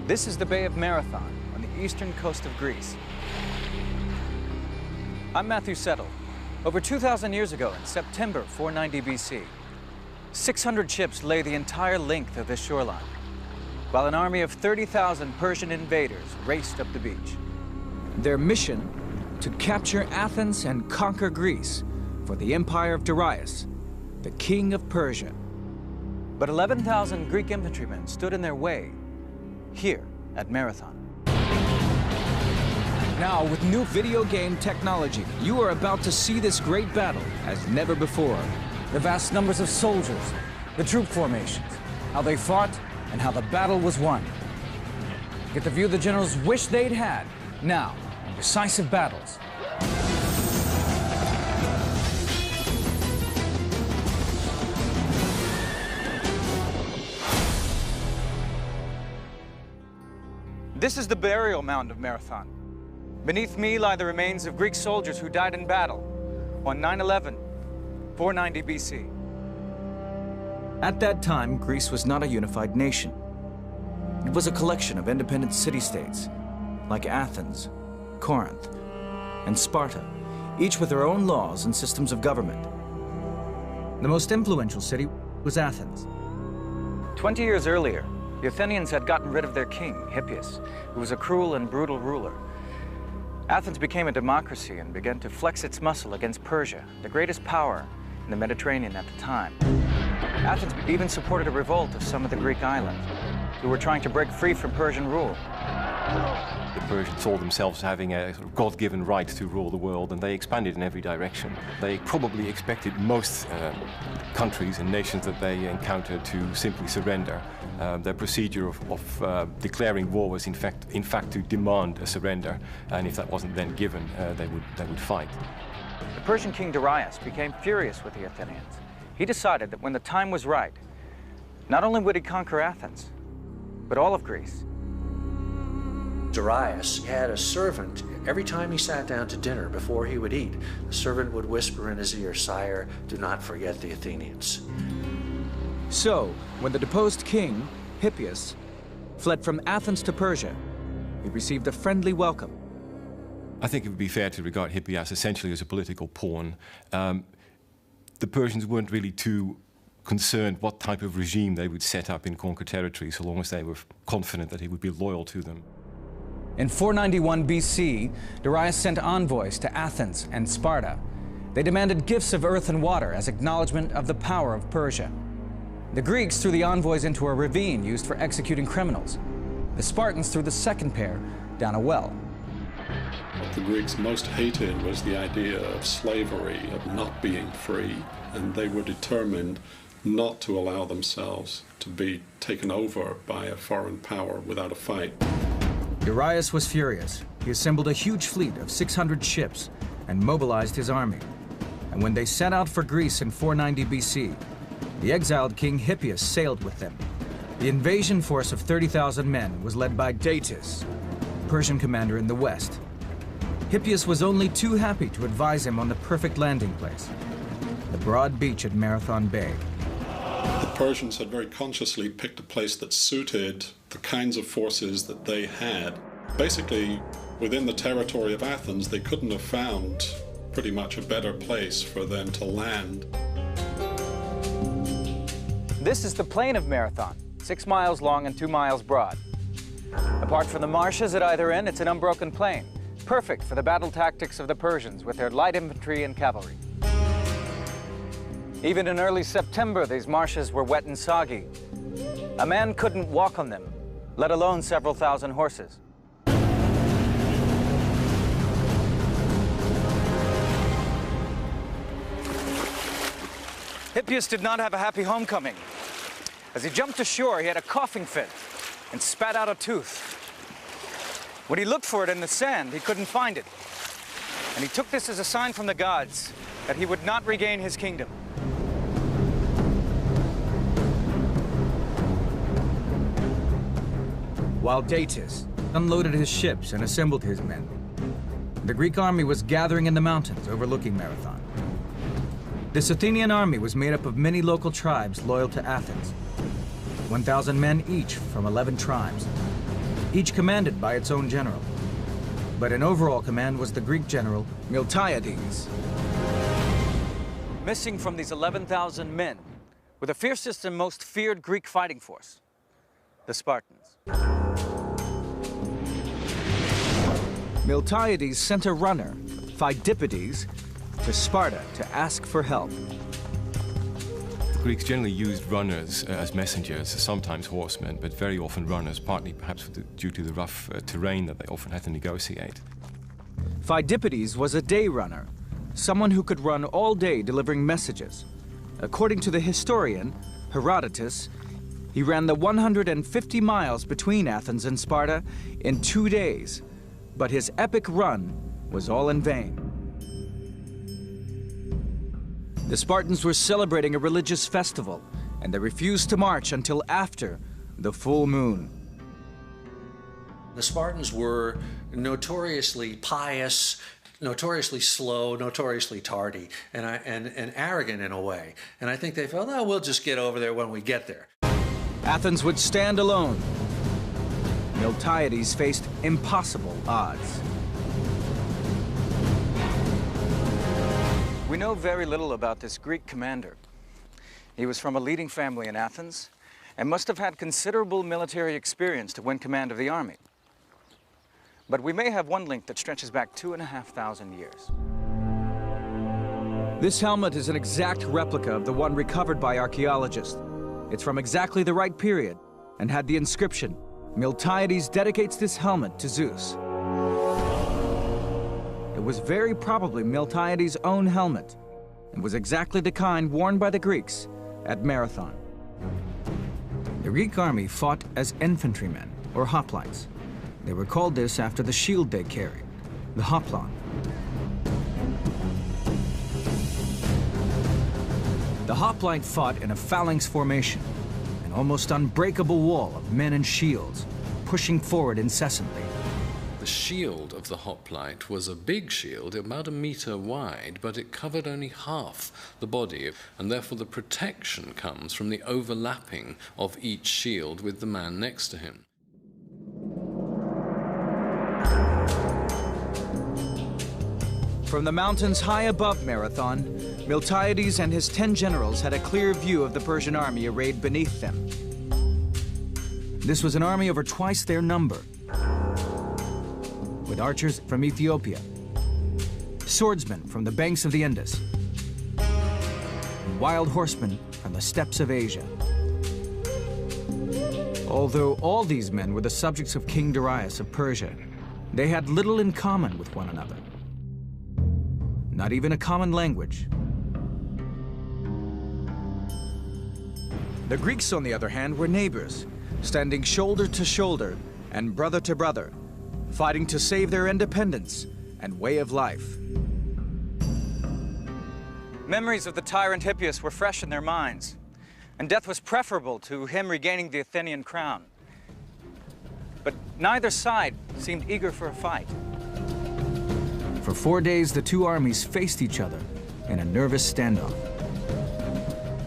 This is the Bay of Marathon on the eastern coast of Greece. I'm Matthew Settle. Over 2,000 years ago, in September 490 BC, 600 ships lay the entire length of this shoreline, while an army of 30,000 Persian invaders raced up the beach. Their mission, to capture Athens and conquer Greece for the empire of Darius, the king of Persia. But 11,000 Greek infantrymen stood in their way here at Marathon. Now, with new video game technology, you are about to see this great battle as never before. The vast numbers of soldiers, the troop formations, how they fought, and how the battle was won. Get the view the generals wish they'd had now in decisive battles. This is the burial mound of Marathon. Beneath me lie the remains of Greek soldiers who died in battle on 9/11, 490 BC. At that time, Greece was not a unified nation. It was a collection of independent city-states, like Athens, Corinth, and Sparta, each with their own laws and systems of government. The most influential city was Athens. 20 years earlier, the Athenians had gotten rid of their king, Hippias, who was a cruel and brutal ruler. Athens became a democracy and began to flex its muscle against Persia, the greatest power in the Mediterranean at the time. Athens even supported a revolt of some of the Greek islands, who were trying to break free from Persian rule. The Persians saw themselves having a sort of God-given right to rule the world, and they expanded in every direction. They probably expected most countries and nations that they encountered to simply surrender. Their procedure of declaring war was in fact to demand a surrender, and if that wasn't then given, they would fight. The Persian king Darius became furious with the Athenians. He decided that when the time was right, not only would he conquer Athens, but all of Greece. Darius had a servant. Every time he sat down to dinner before he would eat, the servant would whisper in his ear, "Sire, do not forget the Athenians." So, when the deposed king, Hippias, fled from Athens to Persia, he received a friendly welcome. I think it would be fair to regard Hippias essentially as a political pawn. The Persians weren't really too concerned what type of regime they would set up in conquered territory, so long as they were confident that he would be loyal to them. In 491 BC, Darius sent envoys to Athens and Sparta. They demanded gifts of earth and water as acknowledgement of the power of Persia. The Greeks threw the envoys into a ravine used for executing criminals. The Spartans threw the second pair down a well. What the Greeks most hated was the idea of slavery, of not being free, and they were determined not to allow themselves to be taken over by a foreign power without a fight. Darius was furious. He assembled a huge fleet of 600 ships and mobilized his army. And when they set out for Greece in 490 BC, the exiled king Hippias sailed with them. The invasion force of 30,000 men was led by Datis, Persian commander in the west. Hippias was only too happy to advise him on the perfect landing place, the broad beach at Marathon Bay. The Persians had very consciously picked a place that suited the kinds of forces that they had. Basically, within the territory of Athens, they couldn't have found pretty much a better place for them to land. This is the plain of Marathon, 6 miles long and 2 miles broad. Apart from the marshes at either end, it's an unbroken plain, perfect for the battle tactics of the Persians with their light infantry and cavalry. Even in early September, these marshes were wet and soggy. A man couldn't walk on them, let alone several thousand horses. Hippias did not have a happy homecoming. As he jumped ashore, he had a coughing fit and spat out a tooth. When he looked for it in the sand, he couldn't find it. And he took this as a sign from the gods that he would not regain his kingdom. While Datis unloaded his ships and assembled his men, the Greek army was gathering in the mountains overlooking Marathon. This Athenian army was made up of many local tribes loyal to Athens, 1,000 men each from 11 tribes. each commanded by its own general. But in overall command was the Greek general Miltiades. Missing from these 11,000 men were the fiercest and most feared Greek fighting force, the Spartans. Miltiades sent a runner, Phidippides, to Sparta to ask for help. The Greeks generally used runners as messengers, sometimes horsemen, but very often runners, partly perhaps due to the rough terrain that they often had to negotiate. Phidippides was a day runner, someone who could run all day delivering messages. According to the historian Herodotus, he ran the 150 miles between Athens and Sparta in 2 days, but his epic run was all in vain. The Spartans were celebrating a religious festival, and they refused to march until after the full moon. The Spartans were notoriously pious, notoriously slow, notoriously tardy, and arrogant in a way. And I think they felt, oh, we'll just get over there when we get there. Athens would stand alone. Miltiades faced impossible odds. We know very little about this Greek commander. He was from a leading family in Athens and must have had considerable military experience to win command of the army. But we may have one link that stretches back 2,500 years. This helmet is an exact replica of the one recovered by archaeologists. It's from exactly the right period and had the inscription, "Miltiades dedicates this helmet to Zeus." It was very probably Miltiades' own helmet and was exactly the kind worn by the Greeks at Marathon. The Greek army fought as infantrymen, or hoplites. They were called this after the shield they carried, the hoplon. The hoplite fought in a phalanx formation, an almost unbreakable wall of men and shields, pushing forward incessantly. The shield of the hoplite was a big shield, about 1 meter wide, but it covered only half the body, and therefore the protection comes from the overlapping of each shield with the man next to him. From the mountains high above Marathon, Miltiades and his 10 generals had a clear view of the Persian army arrayed beneath them. This was an army over twice their number, with archers from Ethiopia, swordsmen from the banks of the Indus, and wild horsemen from the steppes of Asia. Although all these men were the subjects of King Darius of Persia, they had little in common with one another. Not even a common language. The Greeks, on the other hand, were neighbors, standing shoulder to shoulder and brother to brother, fighting to save their independence and way of life. Memories of the tyrant Hippias were fresh in their minds, and death was preferable to him regaining the Athenian crown. But neither side seemed eager for a fight. For 4 days, the two armies faced each other in a nervous standoff.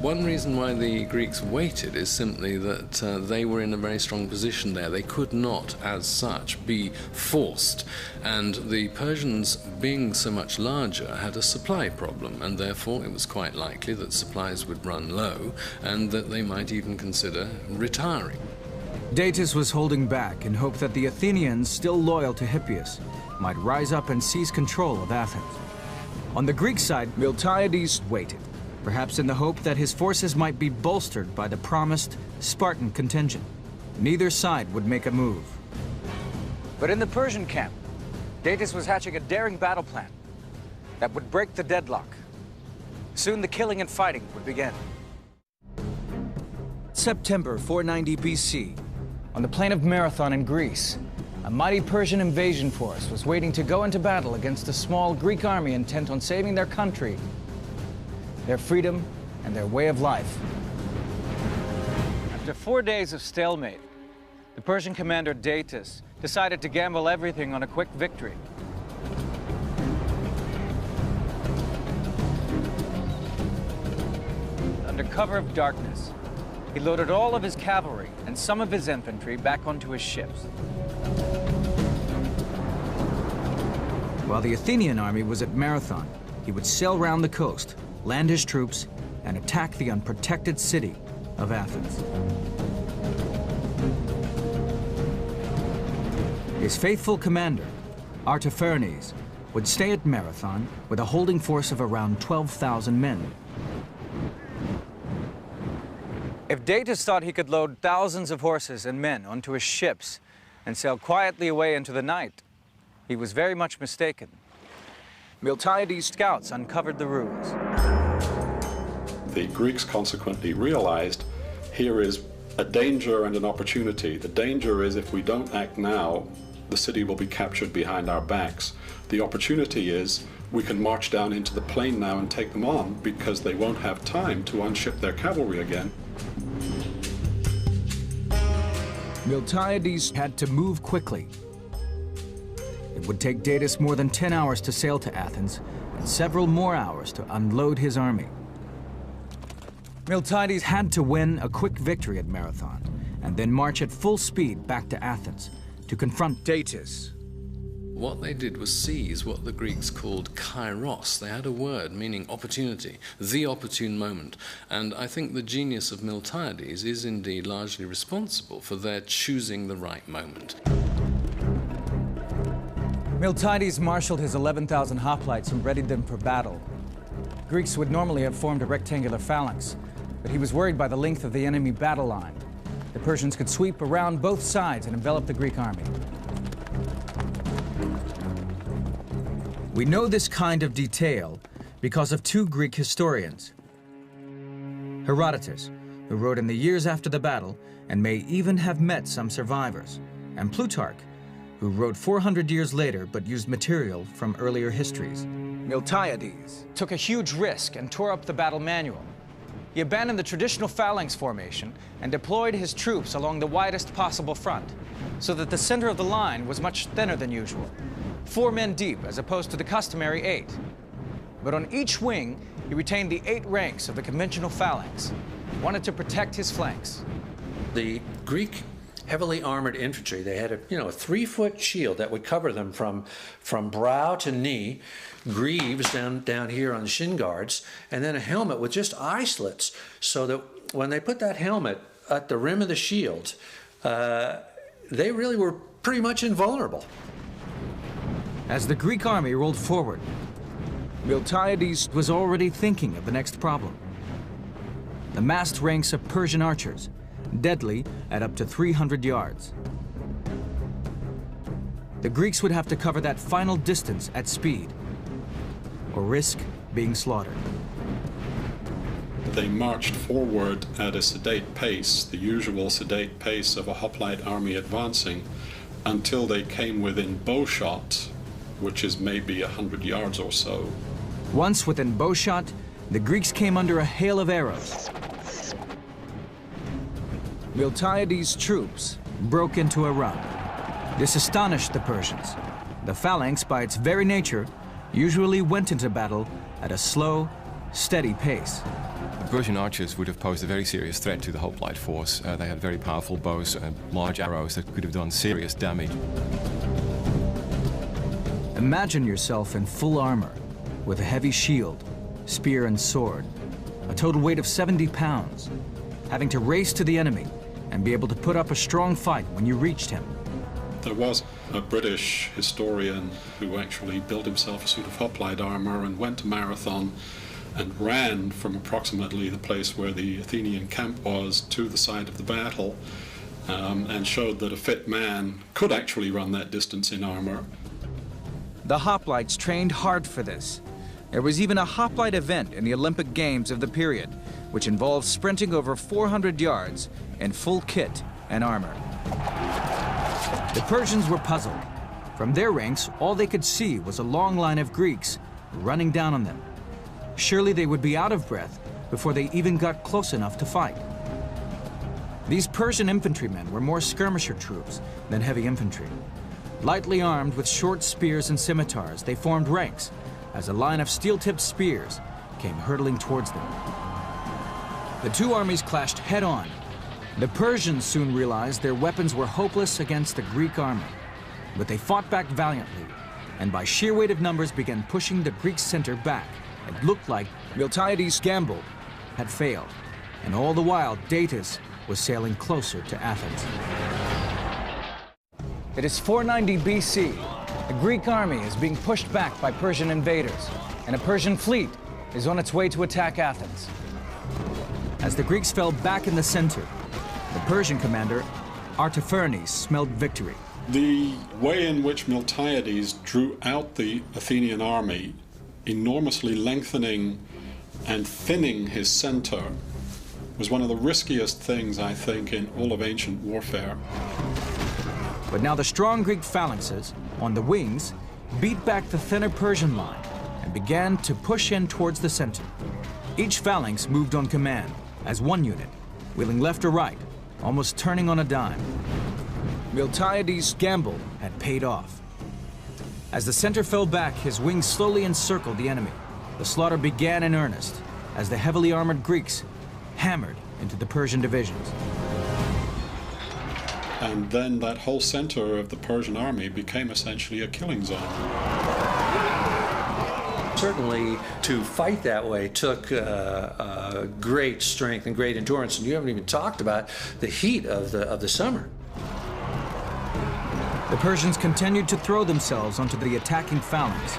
One reason why the Greeks waited is simply that they were in a very strong position there. They could not, as such, be forced. And the Persians, being so much larger, had a supply problem, and therefore it was quite likely that supplies would run low and that they might even consider retiring. Datis was holding back in hope that the Athenians, still loyal to Hippias, might rise up and seize control of Athens. On the Greek side, Miltiades waited, perhaps in the hope that his forces might be bolstered by the promised Spartan contingent. Neither side would make a move. But in the Persian camp, Datis was hatching a daring battle plan that would break the deadlock. Soon the killing and fighting would begin. September 490 BC, on the plain of Marathon in Greece, a mighty Persian invasion force was waiting to go into battle against a small Greek army intent on saving their country, their freedom, and their way of life. After 4 days of stalemate, the Persian commander Datis decided to gamble everything on a quick victory. Under cover of darkness, he loaded all of his cavalry and some of his infantry back onto his ships. While the Athenian army was at Marathon, he would sail round the coast, land his troops, and attack the unprotected city of Athens. His faithful commander, Artaphernes, would stay at Marathon with a holding force of around 12,000 men. If Datis thought he could load thousands of horses and men onto his ships and sail quietly away into the night, he was very much mistaken. Miltiades' scouts uncovered the ruse. The Greeks consequently realized here is a danger and an opportunity. The danger is if we don't act now, the city will be captured behind our backs. The opportunity is we can march down into the plain now and take them on because they won't have time to unship their cavalry again. Miltiades had to move quickly. It would take Datis more than 10 hours to sail to Athens and several more hours to unload his army. Miltiades had to win a quick victory at Marathon and then march at full speed back to Athens to confront Datis. What they did was seize what the Greeks called kairos. They had a word meaning opportunity, the opportune moment. And I think the genius of Miltiades is indeed largely responsible for their choosing the right moment. Miltiades marshaled his 11,000 hoplites and readied them for battle. Greeks would normally have formed a rectangular phalanx, but he was worried by the length of the enemy battle line. The Persians could sweep around both sides and envelop the Greek army. We know this kind of detail because of two Greek historians. Herodotus, who wrote in the years after the battle and may even have met some survivors, and Plutarch, who wrote 400 years later but used material from earlier histories. Miltiades took a huge risk and tore up the battle manual. He abandoned the traditional phalanx formation and deployed his troops along the widest possible front, so that the center of the line was much thinner than usual, 4 men deep as opposed to the customary 8. But on each wing, he retained the 8 ranks of the conventional phalanx. He wanted to protect his flanks. The Greek heavily armored infantry, they had a 3-foot shield that would cover them from brow to knee, greaves down here on the shin guards, and then a helmet with just eye slits, so that when they put that helmet at the rim of the shield, they really were pretty much invulnerable. As the Greek army rolled forward, Miltiades was already thinking of the next problem. The massed ranks of Persian archers, deadly at up to 300 yards. The Greeks would have to cover that final distance at speed, or risk being slaughtered. They marched forward at a sedate pace, the usual sedate pace of a hoplite army advancing, until they came within bowshot, which is maybe 100 yards or so. Once within bowshot, the Greeks came under a hail of arrows. Miltiades' troops broke into a run. This astonished the Persians. The phalanx, by its very nature, usually went into battle at a slow, steady pace. The Persian archers would have posed a very serious threat to the hoplite force. They had very powerful bows and large arrows that could have done serious damage. Imagine yourself in full armor, with a heavy shield, spear and sword, a total weight of 70 pounds, having to race to the enemy and be able to put up a strong fight when you reached him. There was a British historian who actually built himself a suit of hoplite armor and went to Marathon and ran from approximately the place where the Athenian camp was to the site of the battle, and showed that a fit man could actually run that distance in armor. The hoplites trained hard for this. There was even a hoplite event in the Olympic Games of the period, which involved sprinting over 400 yards in full kit and armor. The Persians were puzzled. From their ranks, all they could see was a long line of Greeks running down on them. Surely they would be out of breath before they even got close enough to fight. These Persian infantrymen were more skirmisher troops than heavy infantry. Lightly armed with short spears and scimitars, they formed ranks as a line of steel-tipped spears came hurtling towards them. The two armies clashed head-on The Persians soon realized their weapons were hopeless against the Greek army, but they fought back valiantly, and by sheer weight of numbers began pushing the Greek center back. It looked like Miltiades' gamble had failed, and all the while Datis was sailing closer to Athens. It is 490 BC. The Greek army is being pushed back by Persian invaders, and a Persian fleet is on its way to attack Athens. As the Greeks fell back in the center, the Persian commander, Artaphernes, smelled victory. The way in which Miltiades drew out the Athenian army, enormously lengthening and thinning his center, was one of the riskiest things, I think, in all of ancient warfare. But now the strong Greek phalanxes, on the wings, beat back the thinner Persian line and began to push in towards the center. Each phalanx moved on command, as one unit, wheeling left or right, almost turning on a dime. Miltiades' gamble had paid off. As the center fell back, his wings slowly encircled the enemy. The slaughter began in earnest, as the heavily armored Greeks hammered into the Persian divisions. And then that whole center of the Persian army became essentially a killing zone. Certainly, to fight that way took great strength and great endurance, and you haven't even talked about the heat of the summer. The Persians continued to throw themselves onto the attacking phalanx,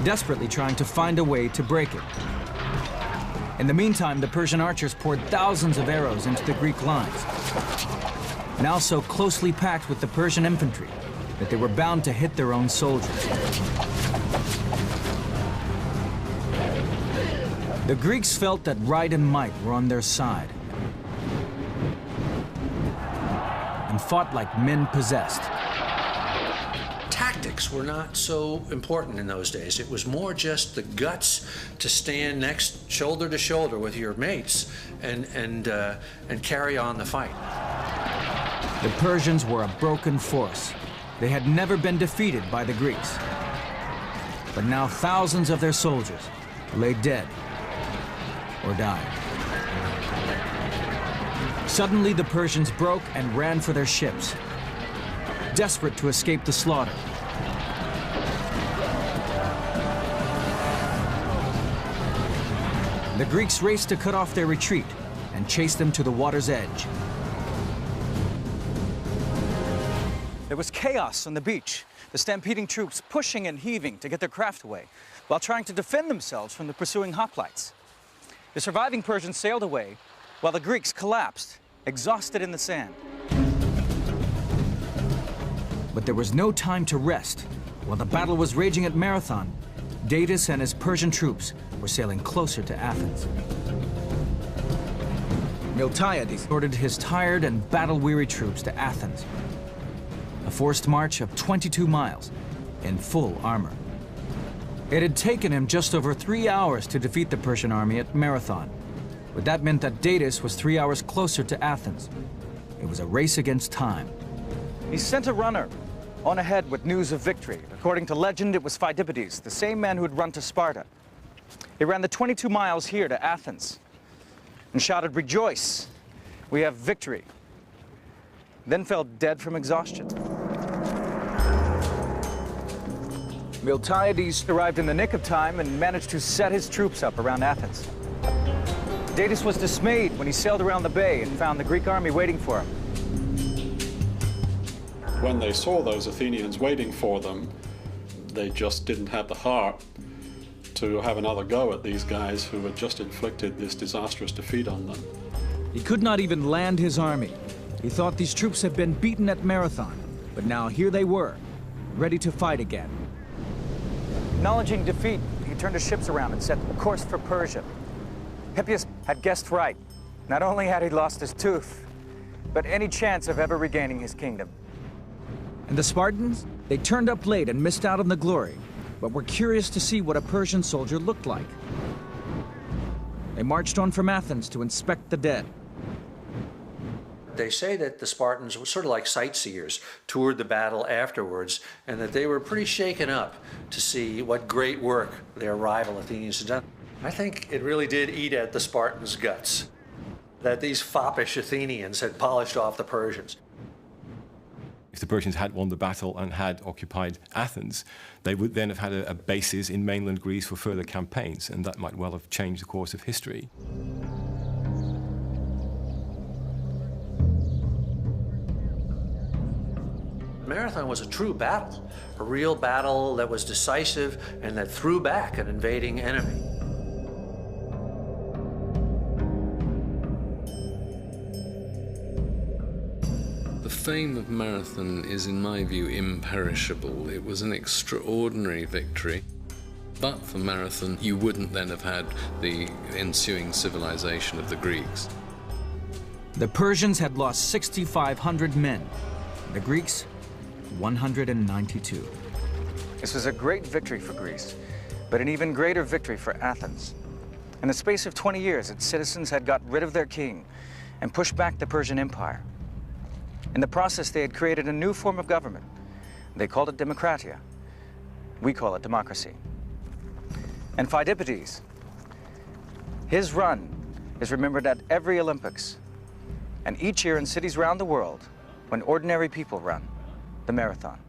desperately trying to find a way to break it. In the meantime, the Persian archers poured thousands of arrows into the Greek lines, now so closely packed with the Persian infantry that they were bound to hit their own soldiers. The Greeks felt that right and might were on their side and fought like men possessed. Tactics were not so important in those days. It was more just the guts to stand next shoulder to shoulder with your mates and carry on the fight. The Persians were a broken force. They had never been defeated by the Greeks. But now thousands of their soldiers lay dead or died. Suddenly the Persians broke and ran for their ships, desperate to escape the slaughter. The Greeks raced to cut off their retreat and chased them to the water's edge. There was chaos on the beach, the stampeding troops pushing and heaving to get their craft away, while trying to defend themselves from the pursuing hoplites. The surviving Persians sailed away, while the Greeks collapsed, exhausted in the sand. But there was no time to rest. While the battle was raging at Marathon, Datis and his Persian troops were sailing closer to Athens. Miltiades ordered his tired and battle-weary troops to Athens, a forced march of 22 miles in full armor. It had taken him just over 3 hours to defeat the Persian army at Marathon, but that meant that Datis was 3 hours closer to Athens. It was a race against time. He sent a runner on ahead with news of victory. According to legend, it was Phidippides, the same man who had run to Sparta. He ran the 22 miles here to Athens and shouted, "Rejoice, we have victory," then fell dead from exhaustion. Miltiades arrived in the nick of time and managed to set his troops up around Athens. Datis was dismayed when he sailed around the bay and found the Greek army waiting for him. When they saw those Athenians waiting for them, they just didn't have the heart to have another go at these guys who had just inflicted this disastrous defeat on them. He could not even land his army. He thought these troops had been beaten at Marathon, but now here they were, ready to fight again. Acknowledging defeat, he turned his ships around and set course for Persia. Hippias had guessed right. Not only had he lost his tooth, but any chance of ever regaining his kingdom. And the Spartans? They turned up late and missed out on the glory, but were curious to see what a Persian soldier looked like. They marched on from Athens to inspect the dead. They say that the Spartans were sort of like sightseers, toured the battle afterwards, and that they were pretty shaken up to see what great work their rival Athenians had done. I think it really did eat at the Spartans' guts. that these foppish Athenians had polished off the Persians. If the Persians had won the battle and had occupied Athens, they would then have had a basis in mainland Greece for further campaigns, and that might well have changed the course of history. Marathon was a true battle, a real battle that was decisive and that threw back an invading enemy. The fame of Marathon is, in my view, imperishable. It was an extraordinary victory. But for Marathon, you wouldn't then have had the ensuing civilization of the Greeks. The Persians had lost 6,500 men. The Greeks, 192. This was a great victory for Greece, but an even greater victory for Athens. In the space of 20 years, its citizens had got rid of their king and pushed back the Persian Empire. In the process, they had created a new form of government. They called it democratia. We call it democracy. And Phidippides, his run is remembered at every Olympics, and each year in cities around the world, when ordinary people run the marathon.